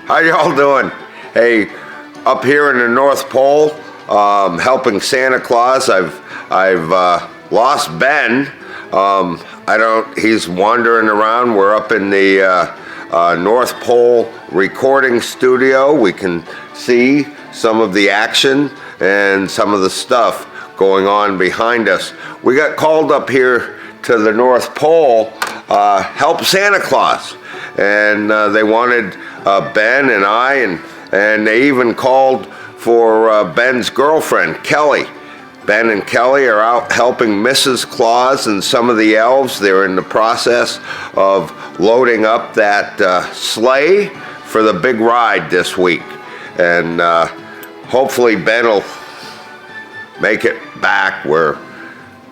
How y'all doing? Hey, up here in the North Pole, helping Santa Claus. I've lost Ben. He's wandering around. We're up in the North Pole recording studio. We can see some of the action and some of the stuff going on behind us. We got called up here to the North Pole, help Santa Claus. And they wanted Ben and I, and they even called for Ben's girlfriend, Kelly. Ben and Kelly are out helping Mrs. Claus and some of the elves. They're in the process of loading up that sleigh for the big ride this week. And hopefully Ben will make it back. We're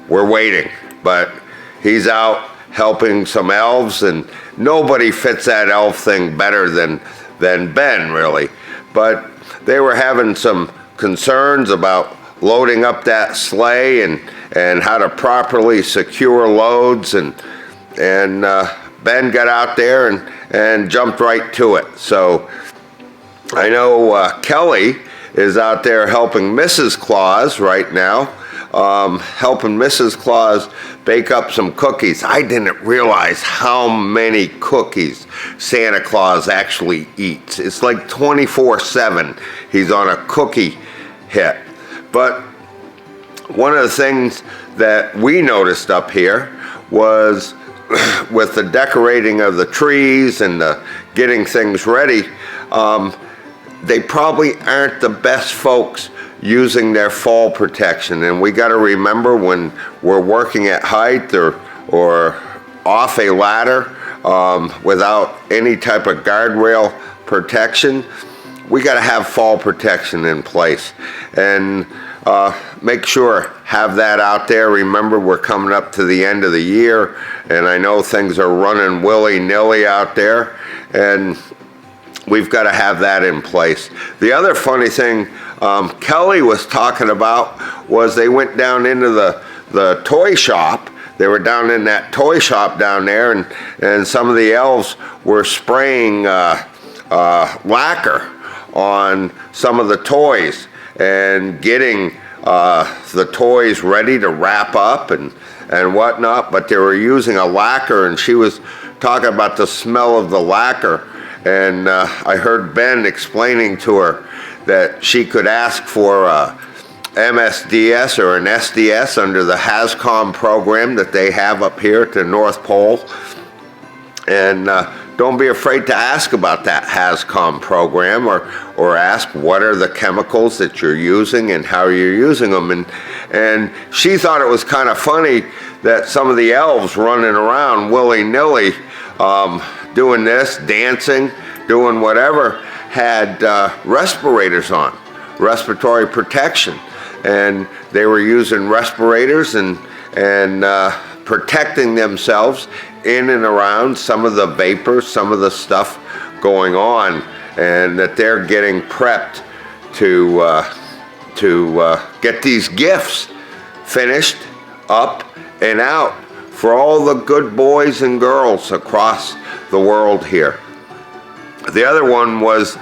waiting, but he's out helping some elves, and nobody fits that elf thing better than Ben, really. But they were having some concerns about loading up that sleigh and how to properly secure loads, and Ben got out there and jumped right to it. So I know Kelly is out there helping Mrs. Claus right now, helping Mrs. Claus bake up some cookies. I didn't realize how many cookies Santa Claus actually eats. It's like 24/7 he's on a cookie hit. But one of the things that we noticed up here was with the decorating of the trees and the getting things ready, they probably aren't the best folks using their fall protection. And we got to remember, when we're working at height or off a ladder without any type of guardrail protection, we got to have fall protection in place. And make sure, have that out there. Remember, we're coming up to the end of the year, and I know things are running willy-nilly out there, and we've got to have that in place. The other funny thing Kelly was talking about was they went down into the toy shop. They were down in that toy shop down there, and some of the elves were spraying lacquer on some of the toys and getting the toys ready to wrap up and whatnot, but they were using a lacquer, and she was talking about the smell of the lacquer. And I heard Ben explaining to her that she could ask for a MSDS or an SDS under the HAZCOM program that they have up here at the North Pole. And don't be afraid to ask about that HAZCOM program, or ask what are the chemicals that you're using and how you're using them. And she thought it was kind of funny that some of the elves running around willy-nilly doing this, dancing, doing whatever, had respirators on, respiratory protection. And they were using respirators and protecting themselves in and around some of the vapors, some of the stuff going on, and that they're getting prepped to get these gifts finished up and out for all the good boys and girls across the world here. The other one was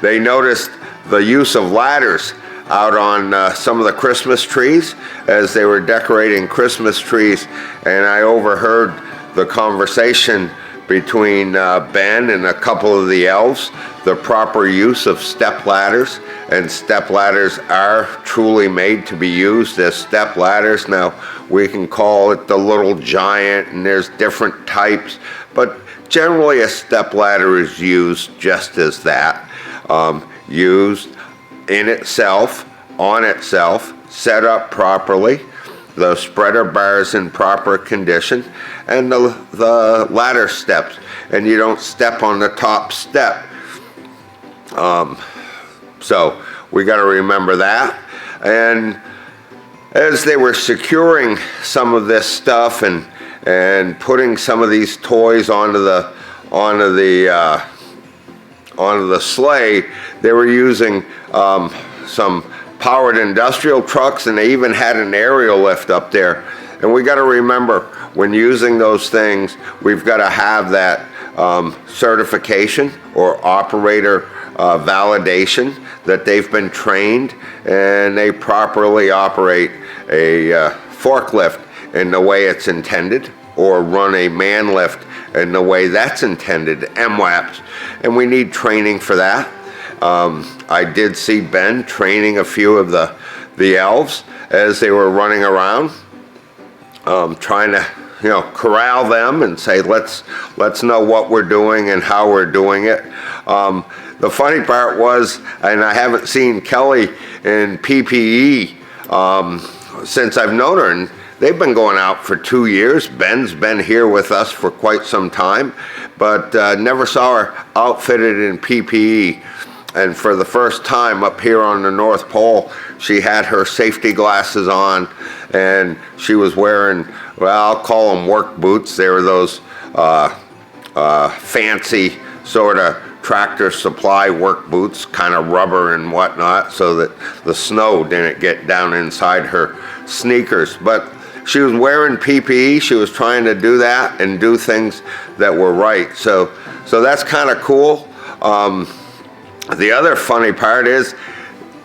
they noticed the use of ladders out on some of the Christmas trees as they were decorating Christmas trees, and I overheard the conversation between Ben and a couple of the elves, the proper use of step ladders. And step ladders are truly made to be used as step ladders. Now, we can call it the little giant, and there's different types, but generally a step ladder is used just as that, used in itself, on itself, set up properly, the spreader bars in proper condition, and the ladder steps, and you don't step on the top step. So we got to remember that. And as they were securing some of this stuff and putting some of these toys onto the sleigh, they were using some powered industrial trucks, and they even had an aerial lift up there. And we got to remember, when using those things, we've got to have that certification or operator validation that they've been trained and they properly operate a forklift in the way it's intended, or run a man lift in the way that's intended, MWAPs, and we need training for that. I did see Ben training a few of the elves as they were running around, trying to corral them and say, let's know what we're doing and how we're doing it. The funny part was, and I haven't seen Kelly in PPE since I've known her, and they've been going out for 2 years. Ben's been here with us for quite some time, but never saw her outfitted in PPE. And for the first time up here on the North Pole, she had her safety glasses on, and she was wearing, well, I'll call them work boots. They were those fancy sort of Tractor Supply work boots, kind of rubber and whatnot, so that the snow didn't get down inside her sneakers. But she was wearing PPE. She was trying to do that and do things that were right. So that's kind of cool. The other funny part is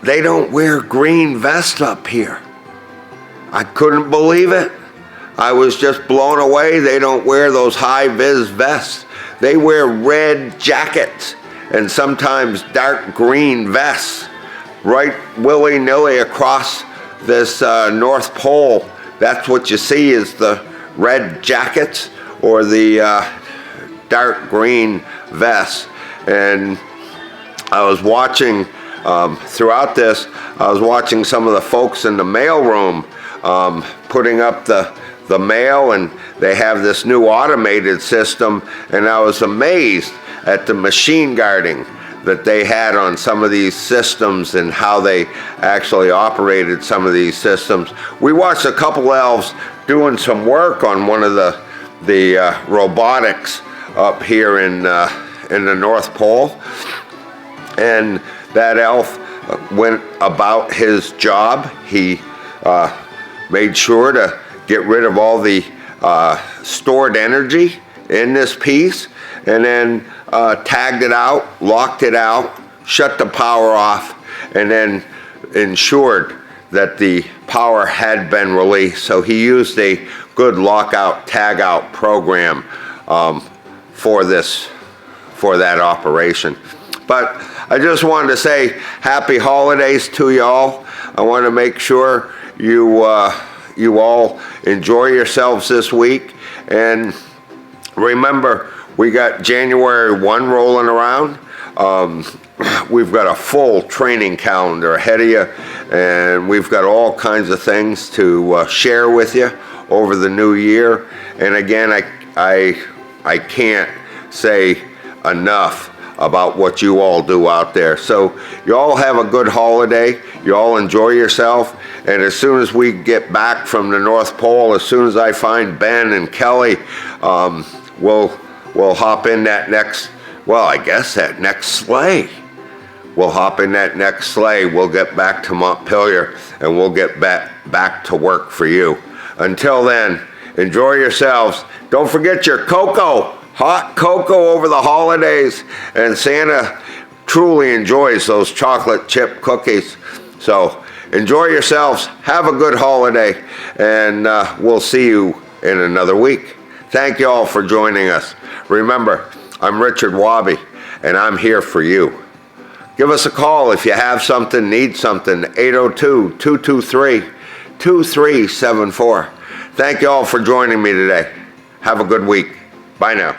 they don't wear green vests up here. I couldn't believe it. I was just blown away. They don't wear those high-vis vests. They wear red jackets and sometimes dark green vests right willy-nilly across this North Pole. That's what you see is the red jackets or the dark green vests. And I was watching throughout this, I was watching some of the folks in the mail room putting up the mail, and they have this new automated system, and I was amazed at the machine guarding that they had on some of these systems and how they actually operated some of these systems. We watched a couple elves doing some work on one of the robotics up here in the North Pole, and that elf went about his job. He made sure to get rid of all the stored energy in this piece, and then tagged it out, locked it out, shut the power off, and then ensured that the power had been released. So he used a good lockout, tagout program for that operation. But I just wanted to say happy holidays to y'all. I want to make sure you all enjoy yourselves this week. And remember, we got January 1 rolling around. We've got a full training calendar ahead of you, and we've got all kinds of things to share with you over the new year. And again, I can't say enough about what you all do out there. So you all have a good holiday. You all enjoy yourself. And as soon as we get back from the North Pole, as soon as I find Ben and Kelly, we'll hop in that next, well, I guess that next sleigh. We'll hop in that next sleigh. We'll get back to Montpelier, and we'll get back to work for you. Until then, enjoy yourselves. Don't forget your cocoa. Hot cocoa over the holidays, and Santa truly enjoys those chocolate chip cookies. So enjoy yourselves, have a good holiday, and we'll see you in another week. Thank you all for joining us. Remember, I'm Richard Wabi, and I'm here for you. Give us a call if you have something, need something, 802-223-2374. Thank you all for joining me today. Have a good week. Bye now.